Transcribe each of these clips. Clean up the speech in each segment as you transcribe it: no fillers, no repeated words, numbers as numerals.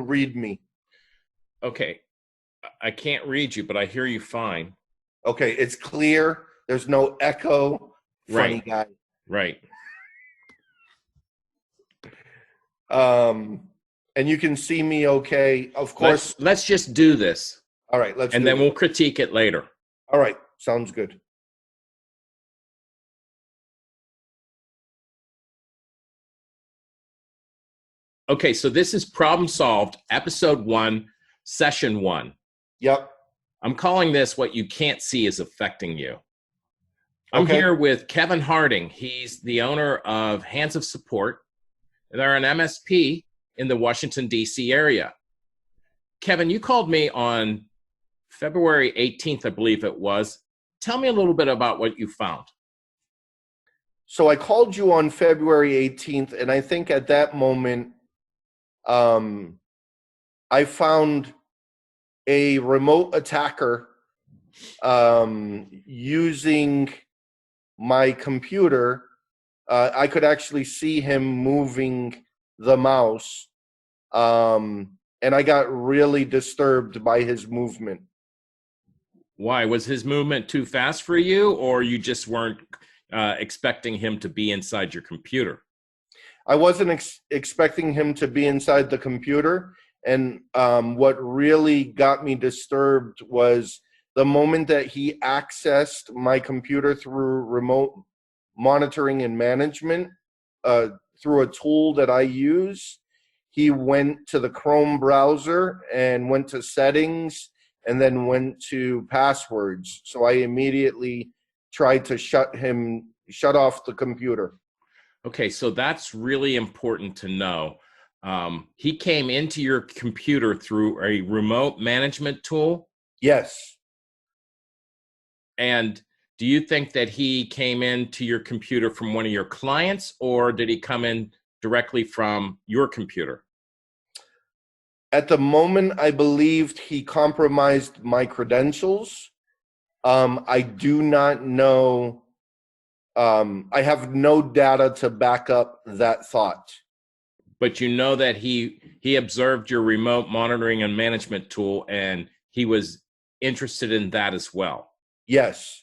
read me. Okay. I can't read you, but I hear you fine. Okay, it's clear. There's no echo. Funny guy. Right. And you can see me okay. Of course. Let's just do this. All right, let's do it. And then we'll critique it later. All right, sounds good. Okay, so this is Problem Solved, Episode 1, Session 1. Yep. I'm calling this What You Can't See Is Affecting You. I'm Okay. here with Kevin Harding. He's the owner of Hands of Support. They're an MSP in the Washington, D.C. area. Kevin, you called me on February 18th, I believe it was. Tell me a little bit about what you found. So I called you on February 18th, and I think at that moment, I found a remote attacker using my computer. I could actually see him moving the mouse, and I got really disturbed by his movement. Why? Was his movement too fast for you, or you just weren't expecting him to be inside your computer? I wasn't expecting him to be inside the computer. And what really got me disturbed was the moment that he accessed my computer through remote monitoring and management, through a tool that I use. He went to the Chrome browser and went to settings and then went to passwords. So I immediately tried to shut off the computer. Okay, so that's really important to know. He came into your computer through a remote management tool? Yes. And do you think that he came into your computer from one of your clients, or did he come in directly from your computer? At the moment, I believed he compromised my credentials. I do not know. I have no data to back up that thought. But you know that he observed your remote monitoring and management tool, and he was interested in that as well. Yes.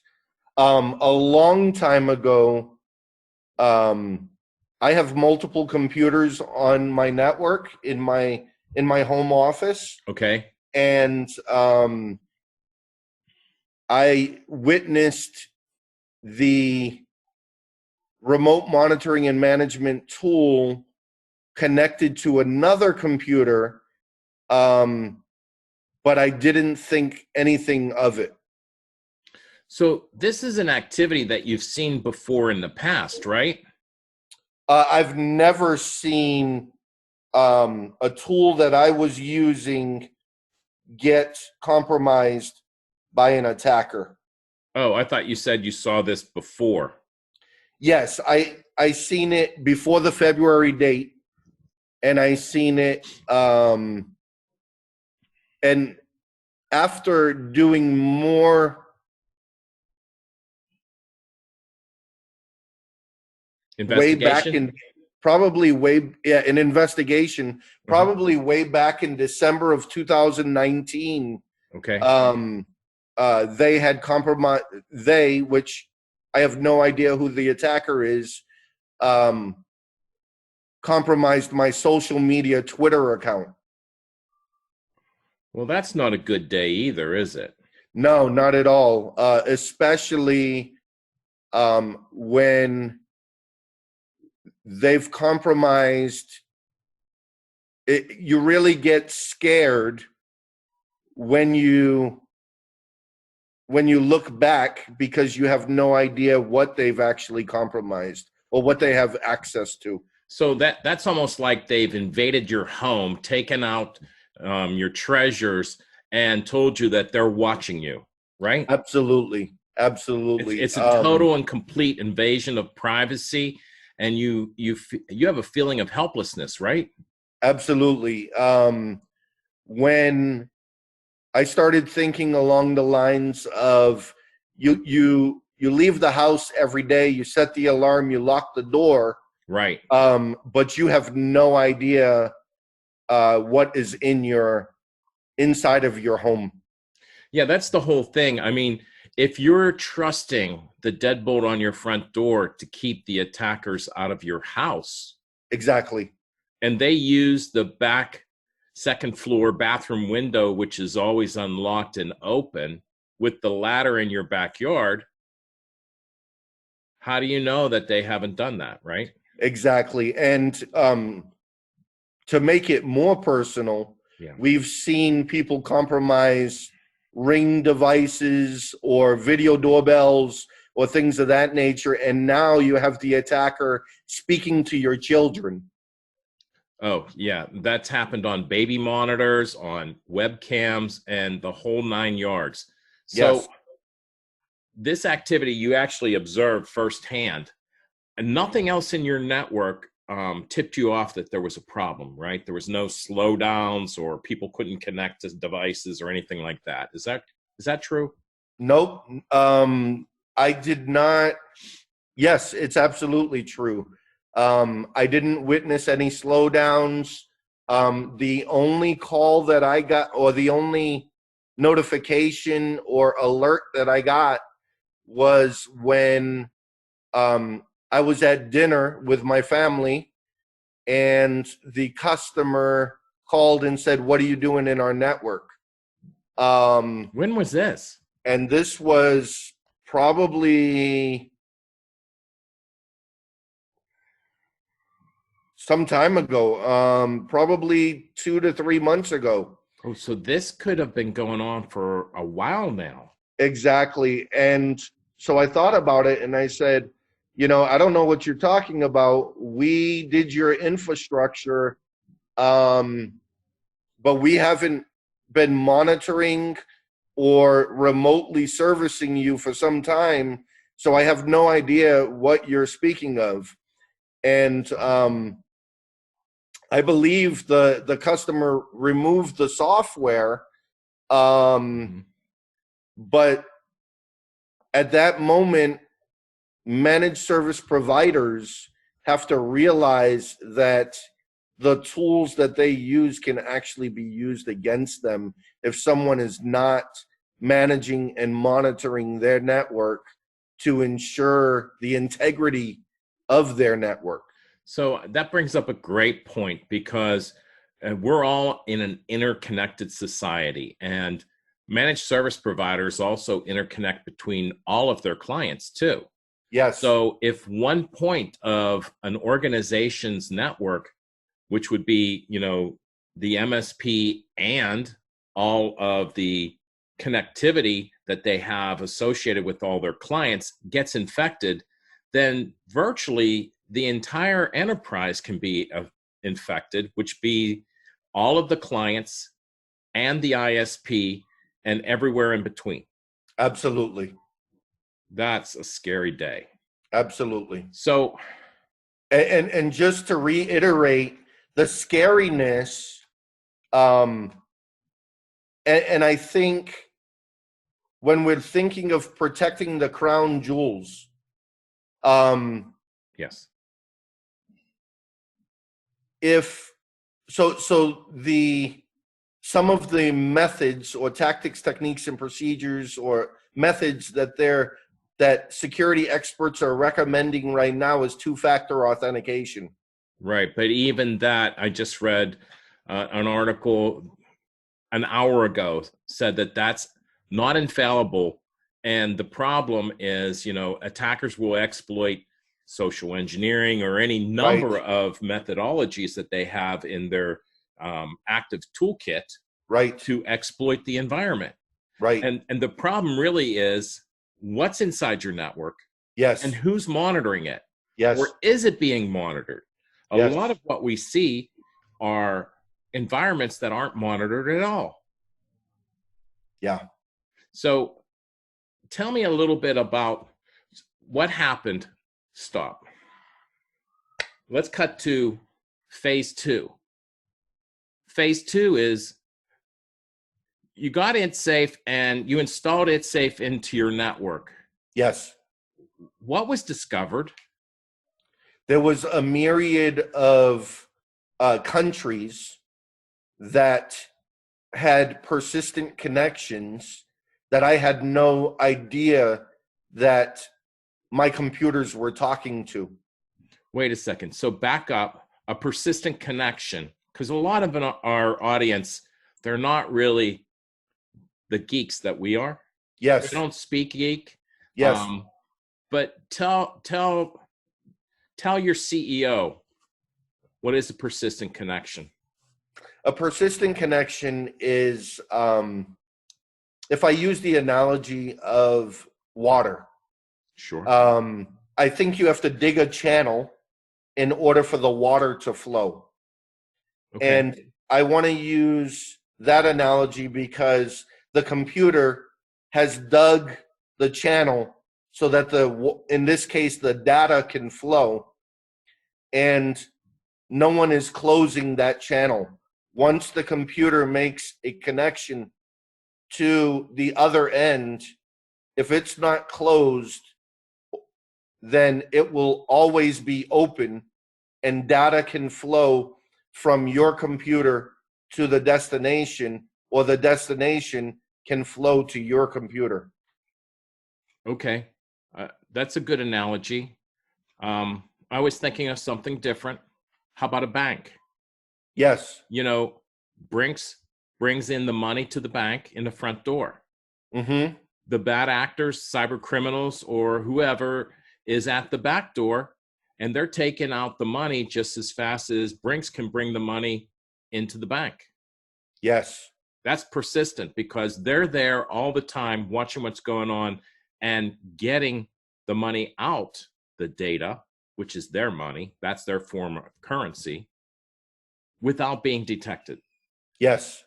A long time ago, I have multiple computers on my network in my home office. Okay. And I witnessed the remote monitoring and management tool connected to another computer, but I didn't think anything of it. So this is an activity that you've seen before in the past, right? I've never seen a tool that I was using get compromised by an attacker. Oh, I thought you said you saw this before. Yes, I seen it before the February date, and I seen it, and after doing more investigation, an investigation, probably way back in December of 2019. Okay. They had compromised. Which I have no idea who the attacker is, compromised my social media Twitter account. Well, that's not a good day either, is it? No, not at all. Especially when they've compromised. You really get scared when you look back, because you have no idea what they've actually compromised or what they have access to. So that's almost like they've invaded your home, taken out your treasures, and told you that they're watching you, right? Absolutely. It's a total and complete invasion of privacy, and you have a feeling of helplessness, right? Absolutely. When I started thinking along the lines of you leave the house every day, you set the alarm, you lock the door, right? But you have no idea what is inside of your home. Yeah, that's the whole thing. I mean, if you're trusting the deadbolt on your front door to keep the attackers out of your house, Exactly. and they use the back second floor bathroom window, which is always unlocked and open, with the ladder in your backyard, how do you know that they haven't done that, right? Exactly. And to make it more personal, Yeah. we've seen people compromise Ring devices or video doorbells or things of that nature. And now you have the attacker speaking to your children. Oh, yeah. That's happened on baby monitors, on webcams, and the whole 9 yards. So Yes. this activity you actually observed firsthand, and nothing else in your network tipped you off that there was a problem, right? There was no slowdowns or people couldn't connect to devices or anything like that. Is that true? Nope. I did not. Yes, it's absolutely true. I didn't witness any slowdowns. The only call that I got, or the only notification or alert that I got, was when I was at dinner with my family and the customer called and said, "What are you doing in our network?" When was this? And this was probably some time ago, probably 2 to 3 months ago. Oh, so this could have been going on for a while now. Exactly. And so I thought about it and I said, I don't know what you're talking about. We did your infrastructure, but we haven't been monitoring or remotely servicing you for some time. So I have no idea what you're speaking of. And I believe the customer removed the software, but at that moment, managed service providers have to realize that the tools that they use can actually be used against them if someone is not managing and monitoring their network to ensure the integrity of their network. So that brings up a great point, because we're all in an interconnected society, and managed service providers also interconnect between all of their clients too. Yes. So if one point of an organization's network, which would be, the MSP and all of the connectivity that they have associated with all their clients, gets infected, then virtually the entire enterprise can be infected, which be all of the clients and the ISP and everywhere in between. Absolutely. That's a scary day. Absolutely. So, and just to reiterate the scariness, and I think when we're thinking of protecting the crown jewels, yes, if so the some of the methods or tactics, techniques, and procedures or methods that security experts are recommending right now is two-factor authentication. right. But even that, I just read an article an hour ago said that that's not infallible. And the problem is, attackers will exploit social engineering or any number Right. of methodologies that they have in their active toolkit, Right. to exploit the environment. Right. And the problem really is what's inside your network, Yes. and who's monitoring it. Yes. Or is it being monitored? A Yes. lot of what we see are environments that aren't monitored at all. Yeah. So tell me a little bit about what happened. Stop. Let's cut to phase 2. Phase 2 is you got ItSafe and you installed ItSafe into your network. Yes. What was discovered? There was a myriad of countries that had persistent connections that I had no idea that my computers were talking to. Wait a second. So back up, a persistent connection, because a lot of our audience, they're not really the geeks that we are. They Yes. don't speak geek. Yes. But tell your CEO, what is a persistent connection? A persistent connection is, if I use the analogy of water, Sure. I think you have to dig a channel in order for the water to flow. Okay. And I want to use that analogy because the computer has dug the channel so that in this case, the data can flow, and no one is closing that channel. Once the computer makes a connection to the other end, if it's not closed, then it will always be open, and data can flow from your computer to the destination, or the destination can flow to your computer. Okay. That's a good analogy. I was thinking of something different. How about a bank? Yes. You know, Brinks brings in the money to the bank in the front door. Mm-hmm. The bad actors, cyber criminals, or whoever is at the back door, and they're taking out the money just as fast as Brinks can bring the money into the bank. Yes. That's persistent because they're there all the time watching what's going on and getting the money out, the data, which is their money, that's their form of currency, without being detected. Yes.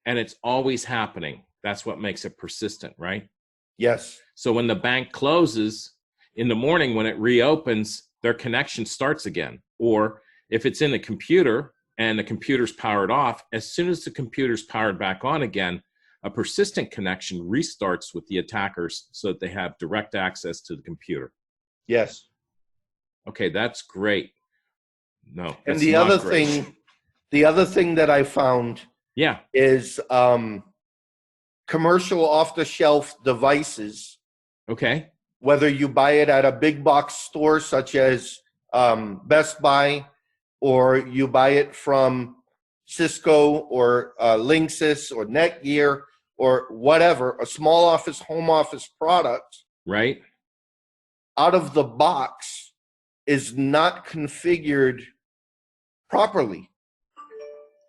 And it's always happening. That's what makes it persistent, right? Yes. So when the bank closes in the morning, when it reopens, their connection starts again. Or if it's in the computer and the computer's powered off, as soon as the computer's powered back on again, a persistent connection restarts with the attackers so that they have direct access to the computer. Yes. Okay, that's great. No, And that's not great. the other thing that I found Yeah. is commercial off-the-shelf devices. Okay. Whether you buy it at a big box store such as Best Buy, or you buy it from Cisco or Linksys or Netgear or whatever, a small office, home office product, Right. out of the box is not configured properly.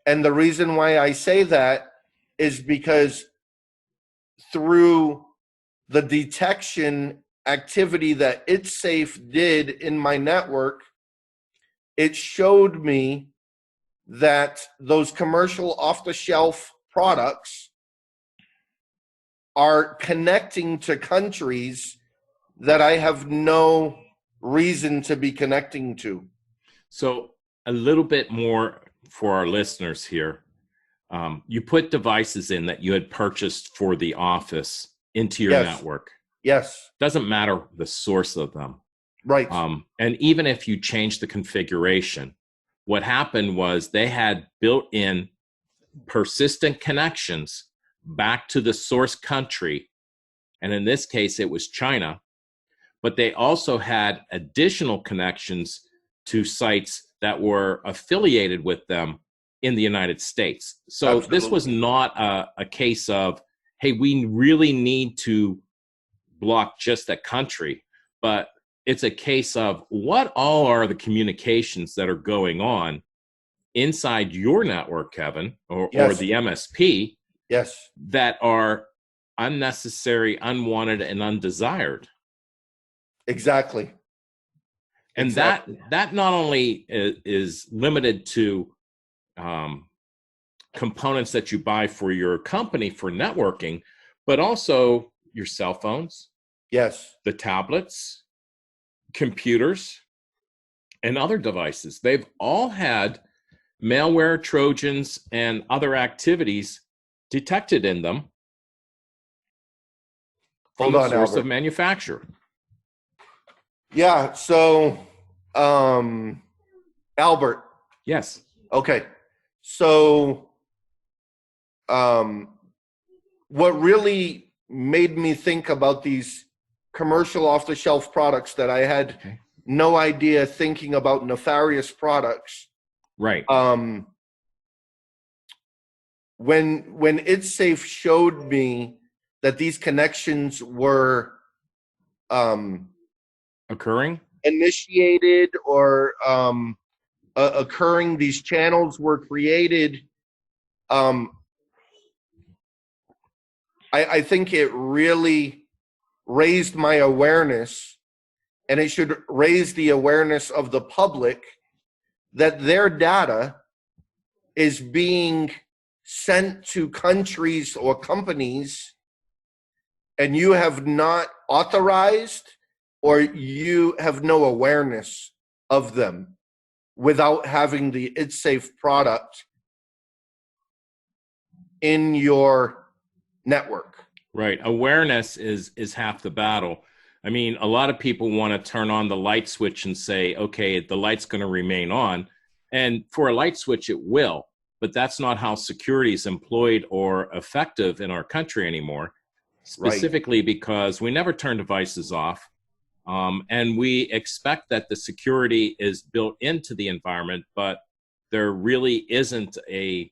And the reason why I say that is because through the detection activity that ItSafe did in my network, it showed me that those commercial off-the-shelf products are connecting to countries that I have no reason to be connecting to. So a little bit more for our listeners here. You put devices in that you had purchased for the office into your Yes. network. Yes. Doesn't matter the source of them. Right. And even if you change the configuration, what happened was they had built in persistent connections back to the source country. And in this case, it was China. But they also had additional connections to sites that were affiliated with them in the United States. So Absolutely. This was not a case of, hey, we really need to block just a country, but it's a case of what all are the communications that are going on inside your network, Kevin, or the MSP, yes, that are unnecessary, unwanted, and undesired. Exactly. And exactly. that not only is limited to components that you buy for your company for networking, but also your cell phones, Yes. the tablets, computers, and other devices. They've all had malware, Trojans, and other activities detected in them from the source of manufacture. Yeah. So, Albert. Yes. Okay. So what really made me think about these commercial off-the-shelf products that I had no idea thinking about nefarious products. Right. When It's Safe showed me that these connections were occurring, initiated, or occurring, these channels were created. I think it really raised my awareness, and it should raise the awareness of the public that their data is being sent to countries or companies, and you have not authorized, or you have no awareness of them without having the It's Safe product in your network. Right. Awareness is half the battle. I mean, a lot of people want to turn on the light switch and say, okay, the light's going to remain on. And for a light switch, it will. But that's not how security is employed or effective in our country anymore, specifically because we never turn devices off. And we expect that the security is built into the environment, but there really isn't a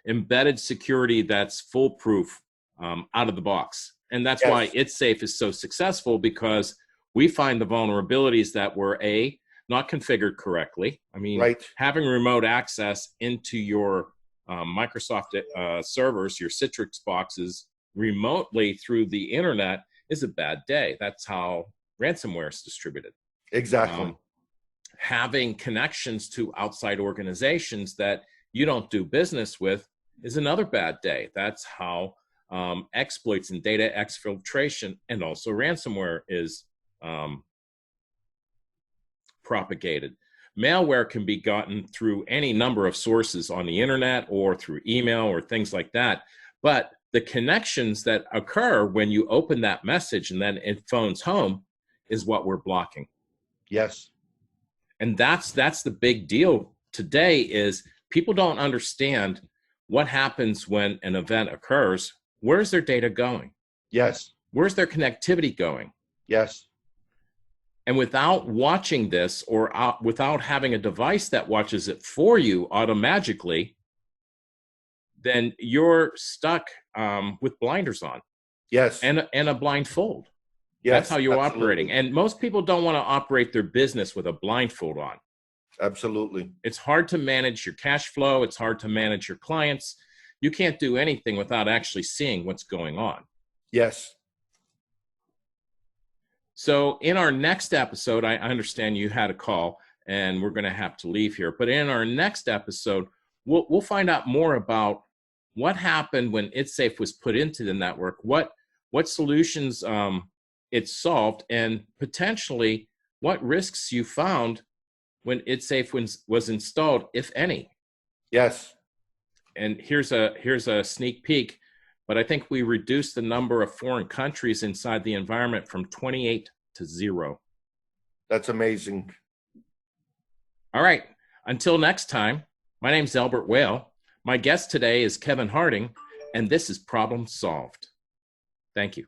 embedded security that's foolproof out of the box. And that's why It's Safe is so successful, because we find the vulnerabilities that were not configured correctly. I mean, having remote access into your Microsoft servers, your Citrix boxes remotely through the internet is a bad day. That's how ransomware is distributed. Exactly. Having connections to outside organizations that you don't do business with is another bad day. That's how exploits and data exfiltration and also ransomware is propagated. Malware can be gotten through any number of sources on the internet or through email or things like that. But the connections that occur when you open that message and then it phones home is what we're blocking. Yes. And that's the big deal today, is people don't understand what happens when an event occurs. Where's their data going? Yes. Where's their connectivity going? Yes. And without watching this, or without having a device that watches it for you automagically, then you're stuck with blinders on. Yes. And a blindfold. Yes. That's how you're operating. And most people don't want to operate their business with a blindfold on. Absolutely. It's hard to manage your cash flow. It's hard to manage your clients. You can't do anything without actually seeing what's going on. Yes. So in our next episode, I understand you had a call and we're going to have to leave here. But in our next episode, we'll find out more about what happened when It's Safe was put into the network, what solutions it solved, and potentially what risks you found when It's Safe was installed, if any. Yes. And here's a sneak peek, but I think we reduced the number of foreign countries inside the environment from 28 to 0. That's amazing. All right. Until next time, my name's Albert Whale. My guest today is Kevin Harding, and this is Problem Solved. Thank you.